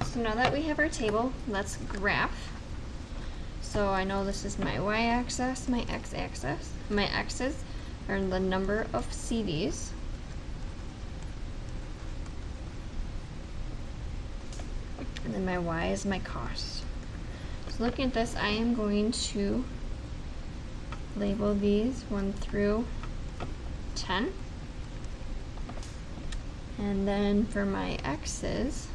So now that we have our table, let's graph. So I know this is my y-axis, my x-axis. My x's are the number of CDs. And then my y is my cost. So looking at this, I am going to label these 1 through 10. And then for my x's,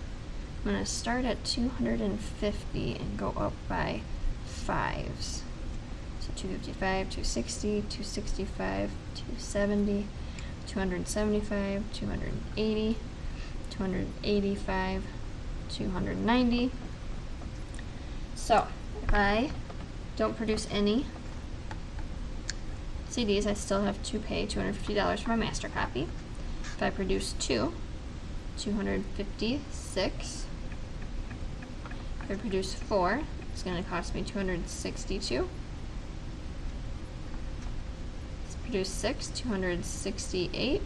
I'm going to start at 250 and go up by 5s. So 255, 260, 265, 270, 275, 280, 285, 290. So if I don't produce any CDs, I still have to pay $250 for my master copy. If I produce 2, 256. If I produce 4, it's going to cost me 262. If I produce 6, 268.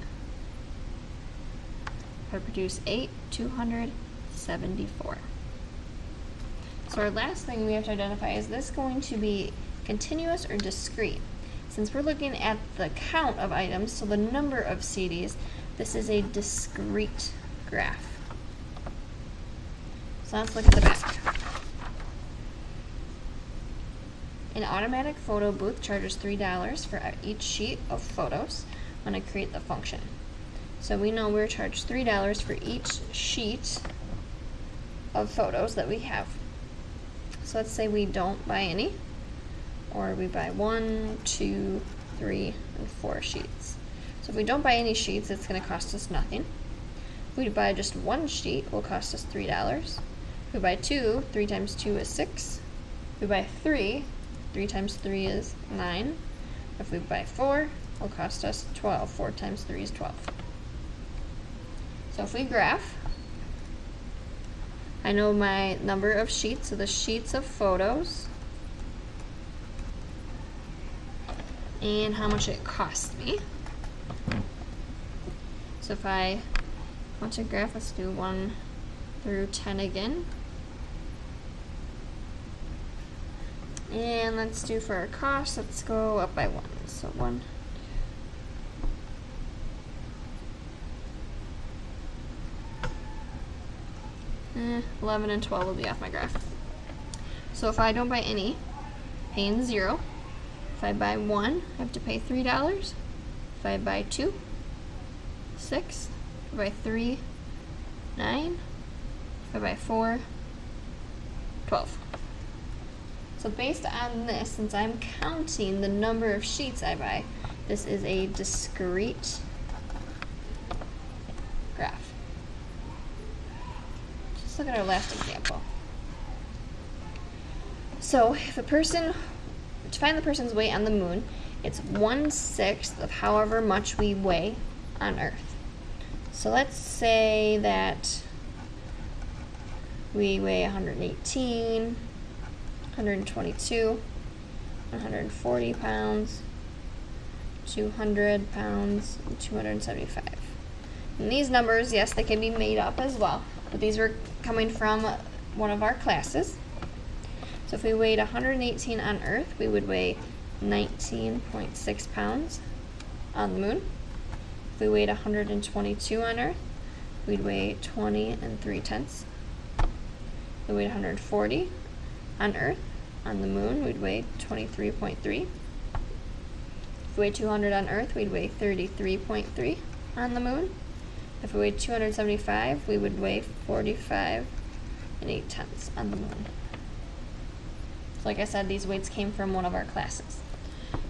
If I produce 8, 274. So our last thing we have to identify, is this going to be continuous or discrete? Since we're looking at the count of items, so the number of CDs, this is a discrete graph. So let's look at the back. An automatic photo booth charges $3 for each sheet of photos when I create the function. So we know we're charged $3 for each sheet of photos that we have. So let's say we don't buy any, or we buy 1, 2, 3, and 4 sheets. So if we don't buy any sheets, it's going to cost us nothing. If we buy just 1 sheet, it will cost us $3. If we buy 2, 3 times 2 is 6. If we buy 3, 3 times 3 is 9. If we buy 4, it will cost us 12. 4 times 3 is 12. So if we graph, I know my number of sheets, so the sheets of photos, and how much it cost me. So if I want to graph, let's do 1 through 10 again. And let's do for our cost, let's go up by 1. So 1. Eh, 11 and 12 will be off my graph. So if I don't buy any, paying 0. If I buy 1, I have to pay $3. If I buy 2, 6. If I buy 3, 9. If I buy 4, 12. So based on this, since I'm counting the number of sheets I buy, this is a discrete graph. Let's look at our last example. So if a person, to find the person's weight on the moon, it's 1/6 of however much we weigh on Earth. So let's say that we weigh 118, 122, 140 pounds, 200 pounds, and 275. And these numbers, yes, they can be made up as well, but these were coming from one of our classes. So if we weighed 118 on Earth, we would weigh 19.6 pounds on the moon. If we weighed 122 on Earth, we'd weigh 20 3/10. If we weighed 140 on Earth, on the moon, we'd weigh 23.3. If we weighed 200 on Earth, we'd weigh 33.3 on the moon. If we weighed 275, we would weigh 45 8/10 on the moon. So like I said, these weights came from one of our classes.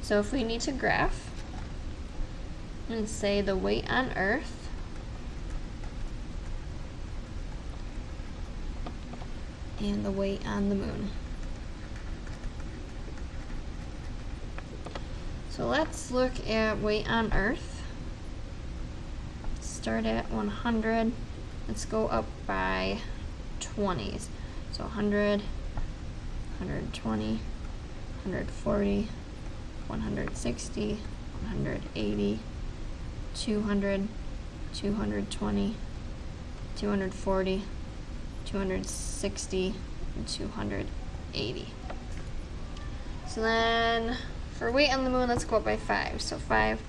So if we need to graph, and say the weight on Earth and the weight on the moon. So let's look at weight on Earth. Start at 100. Let's go up by 20s. So 100, 120, 140, 160, 180, 200, 220, 240, 260, and 280. So then for weight on the moon, let's go up by 5. So 5,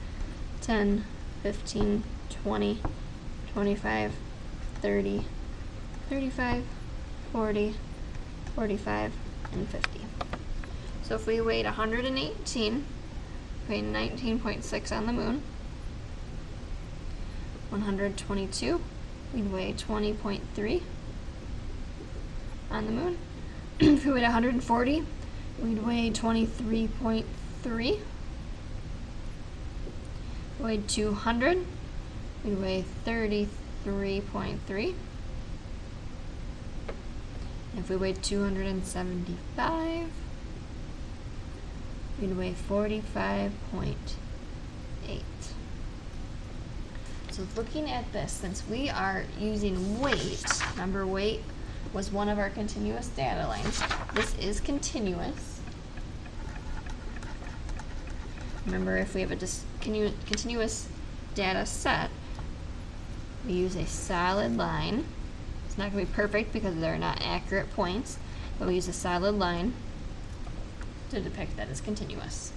10, 15, 20, 25, 30, 35, 40, 45, and 50. So if we weighed 118, weighed 19.6 on the moon, 122, we'd weigh 20.3 on the moon. If we weighed 140, we'd weigh 23.3. Weighed 200, we'd weigh 33.3. If we weighed 275, we'd weigh 45.8. So looking at this, since we are using weight, remember weight was one of our continuous data lines. This is continuous. Remember, if we have a continuous data set, we use a solid line. It's not going to be perfect because they're not accurate points, but we use a solid line to depict that as continuous.